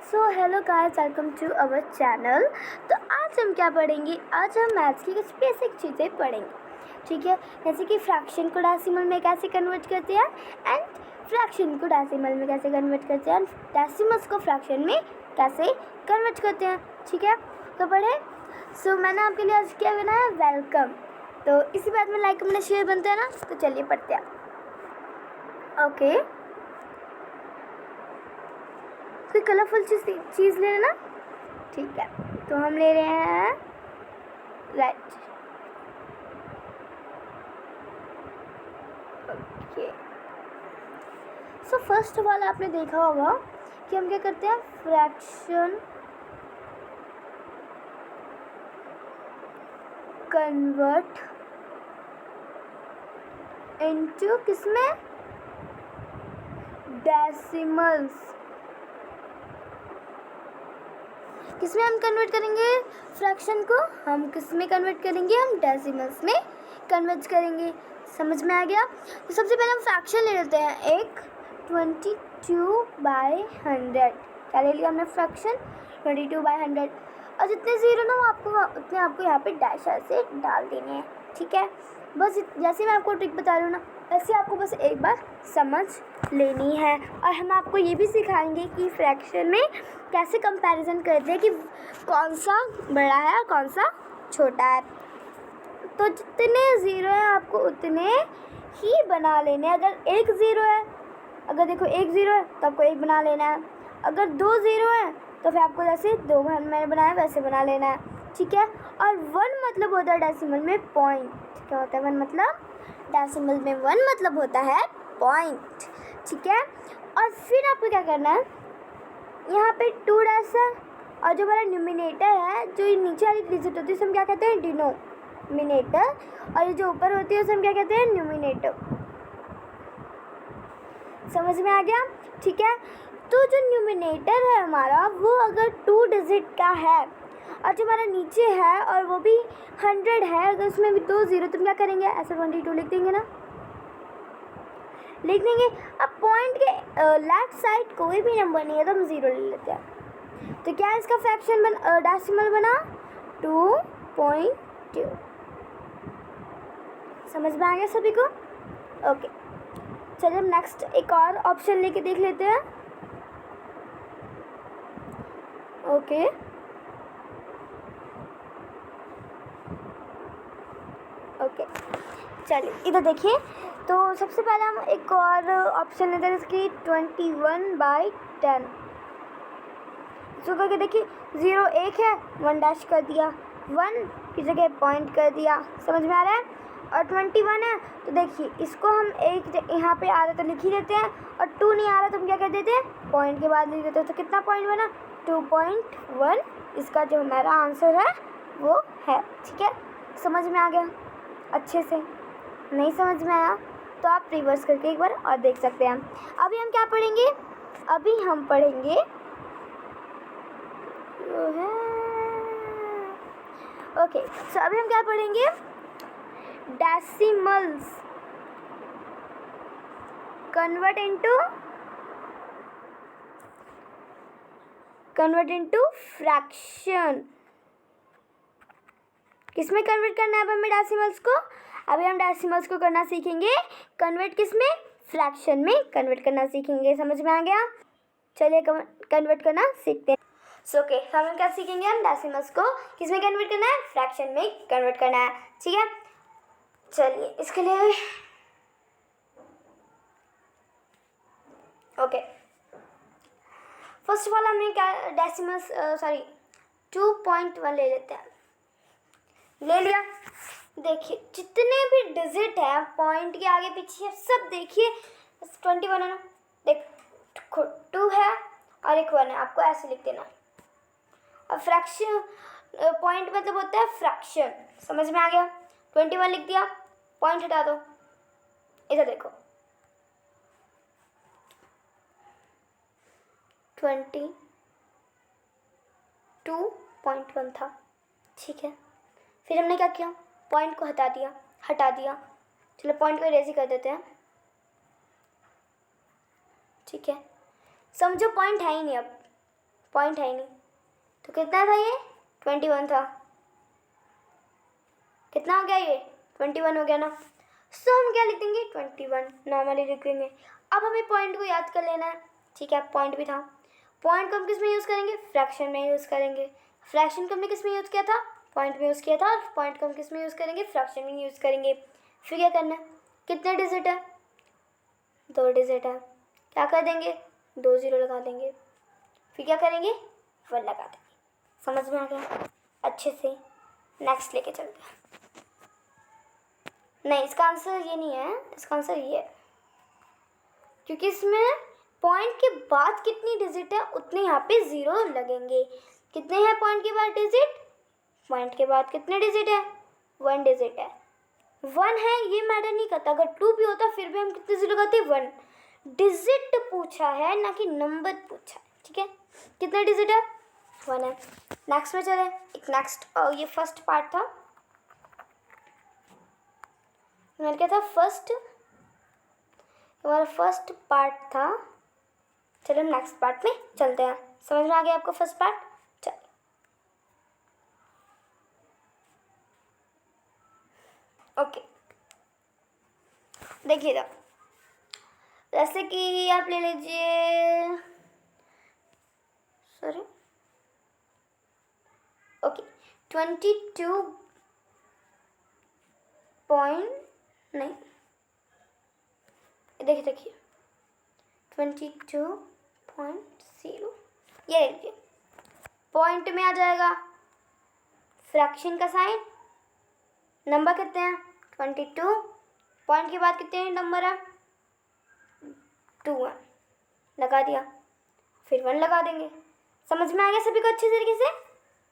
So hello guys, welcome to our channel. तो आज हम क्या पढ़ेंगे? आज हम मैथ्स की कुछ बेसिक चीज़ें पढ़ेंगे, ठीक है। जैसे कि फ्रैक्शन को डेसिमल में कैसे कन्वर्ट करते हैं एंड फ्रैक्शन को डेसिमल में कैसे कन्वर्ट करते हैं एंड डेसिमल्स को फ्रैक्शन में कैसे कन्वर्ट करते हैं, ठीक है। तो पढ़े। सो मैंने आपके लिए आज क्या बनाया? वेलकम। तो इसी बात में लाइक कमेंट शेयर बनते हैं ना, तो चलिए पढ़ते हैं। ओके, कोई कलरफुल चीज़ ले लेना, ठीक है। तो हम ले रहे हैं red. Okay, so first of all आपने देखा होगा कि हम क्या करते हैं? फ्रैक्शन कन्वर्ट इनटू किसमें? डेसिमल्स। किसमें हम कन्वर्ट करेंगे? फ्रैक्शन को हम किसमें कन्वर्ट करेंगे? हम डेसिमल्स में कन्वर्ट करेंगे। समझ में आ गया? तो सबसे पहले हम फ्रैक्शन ले लेते हैं। एक 22/100। क्या ले लिया हमने? फ्रैक्शन 22/100। और जितने ज़ीरो ना वो उतने आपको यहाँ पे डैश ऐसे डाल देने हैं, ठीक है। बस जैसे मैं आपको ट्रिक बता रही हूँ ना, ऐसे आपको बस एक बार समझ लेनी है। और हम आपको ये भी सिखाएंगे कि फ्रैक्शन में कैसे कंपैरिजन करते हैं कि कौन सा बड़ा है और कौन सा छोटा है। तो जितने ज़ीरो हैं आपको उतने ही बना लेने हैं। अगर एक ज़ीरो है, अगर देखो एक ज़ीरो है तो आपको एक बना लेना है। अगर दो ज़ीरो है तो फिर आपको जैसे दो मैंने बनाया वैसे बना लेना है, ठीक है। और वन मतलब होता है डेसिमल में पॉइंट। क्या होता है वन मतलब? डेसिमल में वन मतलब होता है पॉइंट, ठीक है। और फिर आपको क्या करना है? यहाँ पे 2 डैश है और जो हमारा न्यूमिनेटर है, जो ये नीचे वाली डिजिट होती है उसे हम क्या कहते हैं? डिनोमिनेटर। और ये जो ऊपर होती है उसे हम क्या कहते हैं? न्यूमिनेटर। समझ में आ गया? ठीक है। तो जो न्यूमिनेटर है हमारा वो अगर 2 डिजिट का है और जो हमारा नीचे है और वो भी 100 है, अगर उसमें भी 2 ज़ीरो, तो हम क्या करेंगे? ऐसे 22 लिख देंगे ना, लिख देंगे। अब पॉइंट के लेफ्ट साइड कोई भी नंबर नहीं है तो हम ज़ीरो ले लेते हैं। तो क्या इसका फ्रैक्शन डेसिमल बना? 2.2। समझ में आ गया सभी को? ओके, चलिए हम नेक्स्ट एक और ऑप्शन लेके देख लेते हैं। ओके, ओके, चलिए इधर देखिए। तो सबसे पहले हम एक और ऑप्शन लेते हैं, जैसे कि 21/10। इसको करके देखिए, 0 1 है, 1 डैश कर दिया, 1 की जगह पॉइंट कर दिया। समझ में आ रहा है? और 21 है तो देखिए इसको हम एक यहाँ पे आ रहा तो लिख ही देते हैं, और 2 नहीं आ रहा तो हम क्या कर देते हैं? पॉइंट के बाद लिख देते हैं। तो कितना पॉइंट बना? 2.1। इसका जो हमारा आंसर है वो है, ठीक है। समझ में आ गया अच्छे से? नहीं समझ में आया तो आप रिवर्स करके एक बार और देख सकते हैं। अभी हम क्या पढ़ेंगे? अभी हम पढ़ेंगे ओके, सो अभी हम क्या पढ़ेंगे? Decimals convert into fraction. किसमें कन्वर्ट करना है अब हमें डेसिमल्स को? अभी हम डेसिमल्स को करना सीखेंगे कन्वर्ट। किसमें? फ्रैक्शन में कन्वर्ट करना सीखेंगे। समझ में आ गया? चलिए कन्वर्ट करना सीखते हैं। सो ओके, हम क्या सीखेंगे? हम डेसिमल्स को किसमें कन्वर्ट करना है? फ्रैक्शन में कन्वर्ट करना है, ठीक है। चलिए इसके लिए ओके, फर्स्ट ऑफ ऑल हमने क्या डेसिमल्स 2.1 ले लेते हैं। ले लिया। देखिए जितने भी डिजिट हैं पॉइंट के आगे पीछे सब देखिए 21 है ना, देखो 2 है और एक 1 है, आपको ऐसे लिख देना। अब फ्रैक्शन पॉइंट मतलब होता है फ्रैक्शन। समझ में आ गया? 21 लिख दिया, पॉइंट हटा दो। इधर देखो 22.1 था, ठीक है। फिर हमने क्या किया? पॉइंट को हटा दिया। चलो पॉइंट को इरेज ही कर देते हैं, ठीक है। समझो पॉइंट है ही नहीं अब, पॉइंट है ही नहीं, तो कितना था ये 21 था, कितना हो गया ये 21 हो गया ना। सो हम क्या लिख देंगे 21 नॉर्मली लिख देंगे। अब हमें पॉइंट को याद कर लेना है, ठीक है, पॉइंट भी था। पॉइंट को हम किस में यूज़ करेंगे, फ्रैक्शन में यूज़ करेंगे। फ्रैक्शन को हमने किस में यूज़ किया था, पॉइंट में यूज़ किया था, और पॉइंट को हम किस में यूज़ करेंगे, फ्रैक्शन में यूज़ करेंगे। फिर क्या करना है, कितने डिजिट है, 2 डिजिट है, क्या कर देंगे 2 0 लगा देंगे। फिर क्या करेंगे 1 लगा देंगे। समझ में आ गया अच्छे से। नेक्स्ट लेके चलते हैं। नहीं, इसका आंसर ये नहीं है, इसका आंसर ये है, क्योंकि इसमें पॉइंट के बाद कितनी डिजिट है उतने यहाँ पे 0 लगेंगे। कितने हैं पॉइंट के बाद डिजिट, पॉइंट के बाद कितने डिजिट है 1 डिजिट है, 1 है ये मैटर नहीं करता। अगर 2 भी होता फिर भी हम कितने 0 लगाते 1। डिजिट पूछा है ना कि नंबर पूछा है, ठीक है। कितने डिजिट है 1 है। नेक्स्ट में चले, एक नेक्स्ट ये फर्स्ट पार्ट था, मैंने क्या था फर्स्ट, हमारा फर्स्ट पार्ट था। चलो हम नेक्स्ट पार्ट में चलते हैं। समझ में आ गया आपको फर्स्ट पार्ट, चलिए ओके। देखिएगा, जैसे कि आप ले लीजिए, सॉरी ओके 22 पॉइंट, नहीं देखिए 22.0 ये ले लीजिए। पॉइंट में आ जाएगा फ्रैक्शन का साइन, नंबर कितने हैं 22, पॉइंट के बाद कितने नंबर है 2 है, लगा दिया, फिर 1 लगा देंगे। समझ में आ गया सभी को अच्छी तरीके से,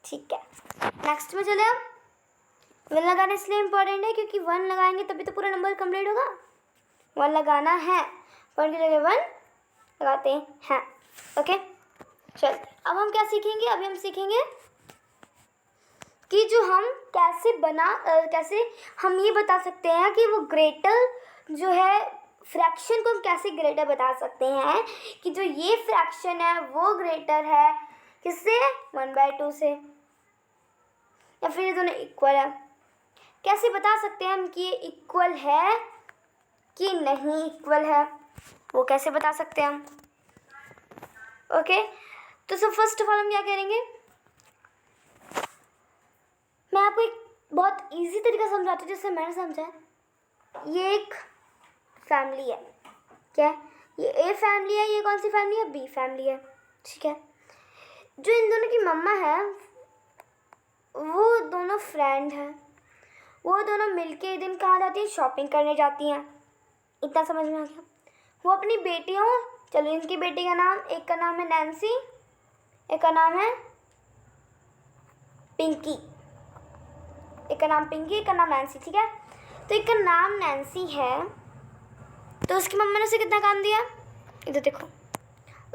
ठीक है। नेक्स्ट में चले हम। 1 लगाना इसलिए इम्पोर्टेंट है क्योंकि 1 लगाएंगे तभी तो पूरा नंबर कंप्लीट होगा। 1 लगाना है, पॉइंट की जगह 1 लगाते हैं, ओके। चल अब हम क्या सीखेंगे, अभी हम सीखेंगे कि जो हम कैसे हम ये बता सकते हैं कि वो ग्रेटर जो है फ्रैक्शन को हम कैसे ग्रेटर बता सकते हैं कि जो ये फ्रैक्शन है वो ग्रेटर है किससे 1/2 से, या फिर ये दोनों इक्वल है। कैसे बता सकते हैं हम कि ये इक्वल है कि नहीं इक्वल है, वो कैसे बता सकते हैं हम, ओके। तो सब फर्स्ट ऑफ ऑल हम क्या करेंगे, मैं आपको एक बहुत इजी तरीका समझाती हूँ जिससे मैंने समझा है। ये एक फैमिली है, क्या है ये, ए फैमिली है, ये कौन सी फैमिली है बी फैमिली है, ठीक है। जो इन दोनों की मम्मा है वो दोनों फ्रेंड हैं, वो दोनों मिलके एक दिन कहाँ जाती हैं, शॉपिंग करने जाती हैं। इतना समझ में आ गया। वो अपनी बेटियों, चलो इनकी बेटी का नाम, एक का नाम है नैन्सी, एक का नाम है पिंकी, एक का नाम पिंकी, एक का नाम नैन्सी, ठीक है। तो एक का नाम नैन्सी है, तो उसकी मम्मा ने उसे कितना काम दिया, इधर देखो,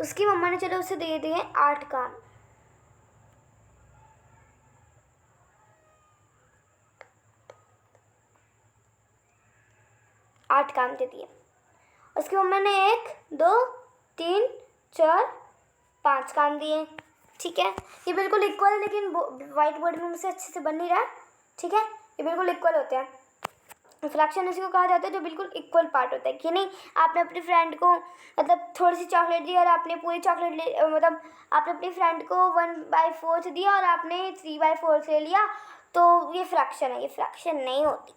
उसकी मम्मा ने चलो उसे दे दिए 8 काम। दे दिए। उसकी मम्मा ने 1 2 3 4 5 काम दिए, ठीक है। ये बिल्कुल इक्वल है, लेकिन वाइट बोर्ड में मुझसे अच्छे से बन नहीं रहा है, ठीक है। ये बिल्कुल इक्वल होते हैं। फ्रैक्शन उसी को कहा जाता है जो बिल्कुल इक्वल पार्ट होता है, कि नहीं आपने अपने फ्रेंड को मतलब थोड़ी सी चॉकलेट दी और आपने पूरी चॉकलेट मतलब आपने अपनी फ्रेंड को 1/4 दिया और आपने 3/4 ले लिया, तो ये फ्रैक्शन है। ये फ्रैक्शन नहीं होती,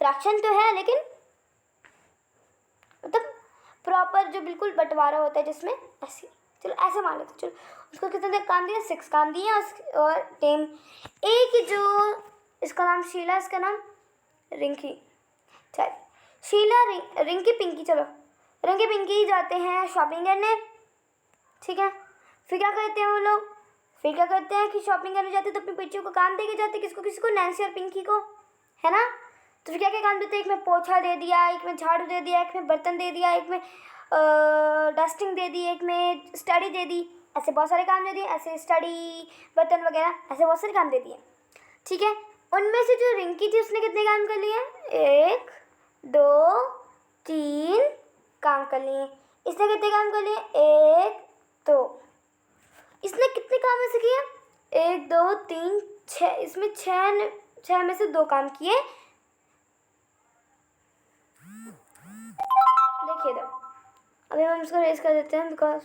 फ्रैक्शन तो है लेकिन मतलब प्रॉपर जो बिल्कुल बंटवारा होता है जिसमें ऐसे, चलो ऐसे मान लेते, चलो उसको कितने काम दिए 6 काम दिए। और टेम एक जो इसका नाम शीला, इसका नाम रिंकी, चल शीला रिंकी पिंकी, चलो रिंकी पिंकी जाते हैं शॉपिंग करने, ठीक है। फिर क्या करते हैं वो लोग, फिर क्या करते हैं कि शॉपिंग करने जाते हैं तो अपनी बच्चियों को काम दे के जाते हैं, किसको किसको नैन्सी और पिंकी को, है ना। तो फिर क्या क्या काम देते हैं, एक में पोछा दे दिया, एक में झाड़ू दे दिया, एक में बर्तन दे दिया, एक में डस्टिंग दे दी, एक में स्टडी दे दी, ऐसे बहुत सारे काम दे दिए, ऐसे स्टडी बर्तन वगैरह ऐसे बहुत सारे काम दे दिए, ठीक है। उनमें से जो रिंकी थी उसने कितने काम कर लिए, 1 2 3 काम कर लिए। इसने कितने काम कर लिए, 1 2 1 2 3 6, इसमें 6 में से 2 काम किए। देखिए इधर, अभी हम इसको रेस कर देते हैं बिकॉज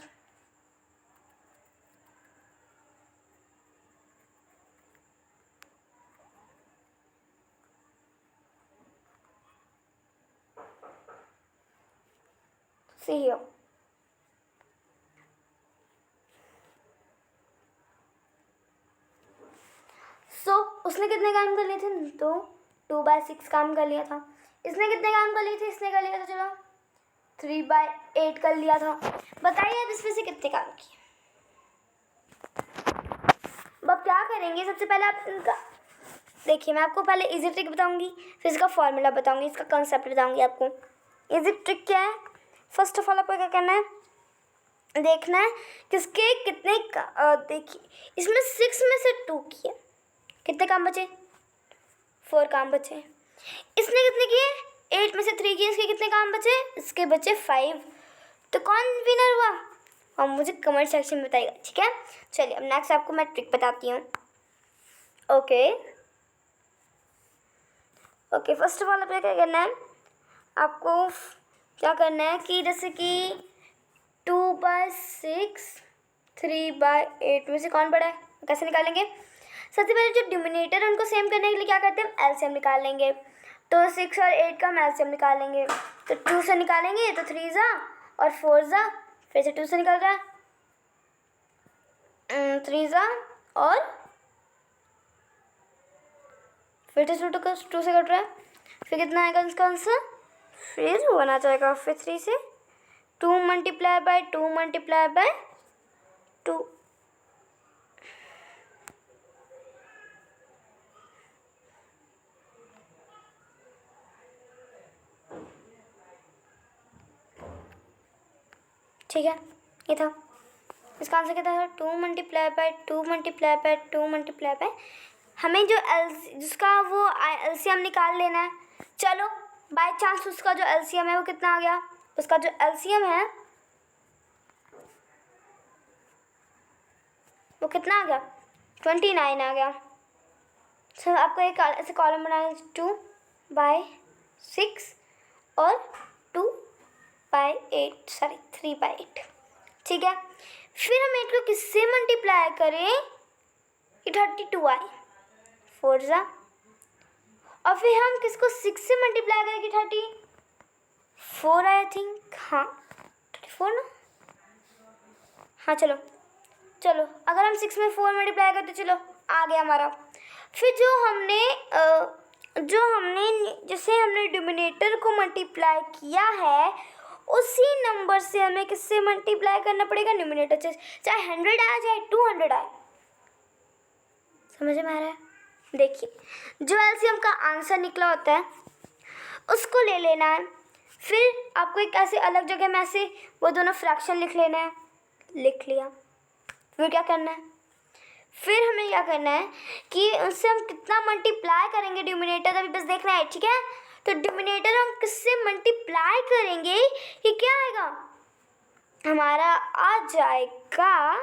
सी हियर। उसने कितने काम कर लिए थे? तो 2/6 काम कर लिया था। इसने कितने काम कर लिए थे? इसने कर लिया था, चलो 3/8 कर लिया था। बताइए अब इसमें से कितने काम किए? अब क्या करेंगे, सबसे पहले आप इनका देखिए, मैं आपको पहले इजी ट्रिक बताऊंगी, फिर इसका फॉर्मूला बताऊंगी, इसका कंसेप्ट बताऊंगी आपको। इजी ट्रिक क्या है? फर्स्ट ऑफ ऑल आपको क्या करना है, देखना है किसके कितने देखिए इसमें 6 में से 2 किए, कितने काम बचे? 4 काम बचे। इसने कितने किए? 8 में से 3 किए, इसके कितने काम बचे? इसके बचे 5। तो कौन विनर हुआ? और मुझे कमेंट सेक्शन में बताइएगा, ठीक है। चलिए अब नेक्स्ट आपको मैं ट्रिक बताती हूँ। ओके, फर्स्ट ऑफ ऑल आपको क्या करना है, आपको क्या करना है कि जैसे कि 2/6 3/8 में से कौन बड़ा है, कैसे निकालेंगे? सबसे पहले जो डिनोमिनेटर है उनको सेम करने के लिए क्या करते हैं, एलसीएम निकाल लेंगे। तो 6 और 8 का हम एलसीएम निकाल लेंगे। तो 2 से निकालेंगे तो 3 जा और 4 जा, फिर से 2 से निकल रहा है 3 जा और फिर से 2 से कट रहा है, फिर कितना आएगा इसका आंसर? फिर होना चाहेगा फिर 3 से 2 मल्टीप्लाई बाय 2 मल्टीप्लाई बाय 2। ठीक है, ये था इसका आंसर। क्या था? 2 multiply by 2 multiply by 2 multiply by, हमें जो जिसका वो एलसीएम निकाल लेना है। चलो बाय चांस उसका जो एलसीएम है वो कितना आ गया? उसका जो एलसीएम है वो कितना आ गया? 29 आ गया। सर आपको एक ऐसे कॉलम बनाना है, 2/6 और 2/8 सॉरी 3/8, ठीक है। फिर हम 8 को किससे मल्टीप्लाई करें कि 32 आए, 4 जा, और फिर हम किसको 6 से मल्टीप्लाई करें कि 34 आई थिंक, हाँ 34 ना, हाँ चलो अगर हम 6 में 4 मल्टीप्लाई करते, चलो आ गया हमारा। फिर जो हमने जैसे हमने डिनोमिनेटर को मल्टीप्लाई किया है उसी नंबर से हमें किससे मल्टीप्लाई करना पड़ेगा? न्यूमिनेटर से, चाहे 100 आए चाहे 200 आए। समझ में आ रहा है? देखिए जो एलसीएम का आंसर निकला होता है उसको ले लेना है। फिर आपको एक ऐसे अलग जगह में ऐसे वो दोनों फ्रैक्शन लिख लेना है, लिख लिया। फिर क्या करना है? फिर हमें क्या करना है कि उससे हम कितना मल्टीप्लाई करेंगे डिनोमिनेटर, अभी बस देखना है, ठीक है। तो डिनोमिनेटर हम किससे मल्टीप्लाई करेंगे कि क्या आएगा हमारा? आ जाएगा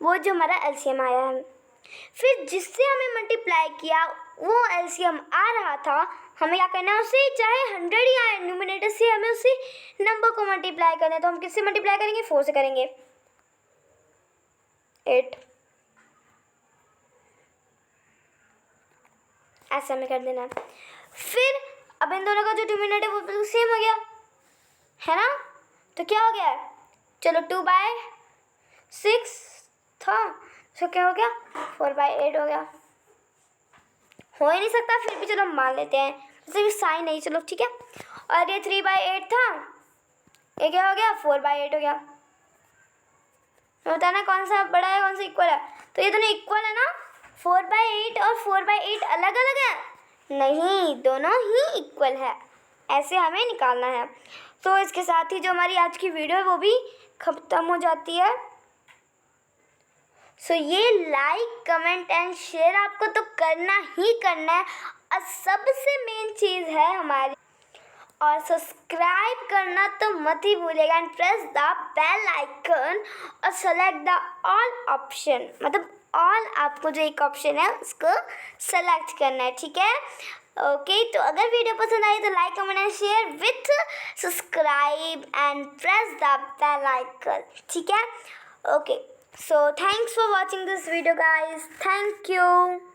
वो जो हमारा एलसीएम आया है। फिर जिससे हमें मल्टीप्लाई किया वो एलसीएम आ रहा था, हमें क्या करना है उसे, चाहे 100 ही आए न्यूमिनेटर से, हमें उसी नंबर को मल्टीप्लाई करना है। तो हम किससे मल्टीप्लाई करेंगे? 4 से करेंगे, 8 ऐसा हमें कर देना है। फिर अब इन दोनों का जो डिनोमिनेटर वो बिल्कुल सेम हो गया है ना, तो क्या हो गया? चलो 2/6 था, तो क्या हो गया? 4/8 हो गया। हो ही नहीं सकता, फिर भी चलो मान लेते हैं, जैसे भी साइन नहीं, चलो ठीक है। और ये 3/8 था, ये क्या हो गया? 4/8 हो गया। बताना कौन सा बड़ा है कौन सा इक्वल है? तो ये दोनों इक्वल है ना, 4/8 और 4/8 अलग अलग है? नहीं, दोनों ही इक्वल है, ऐसे हमें निकालना है। तो इसके साथ ही जो हमारी आज की वीडियो है वो भी खत्म हो जाती है। सो ये लाइक कमेंट एंड शेयर आपको तो करना ही करना है, और सबसे मेन चीज़ है हमारी, और सब्सक्राइब करना तो मत ही भूलिएगा and press the bell icon और सेलेक्ट द ऑल ऑप्शन, मतलब ऑल आपको जो एक ऑप्शन है उसको सेलेक्ट करना है, ठीक है। ओके, तो अगर वीडियो पसंद आई तो like comment and share with subscribe and press the bell icon, ठीक है। Okay, so thanks for watching this video guys. Thank you.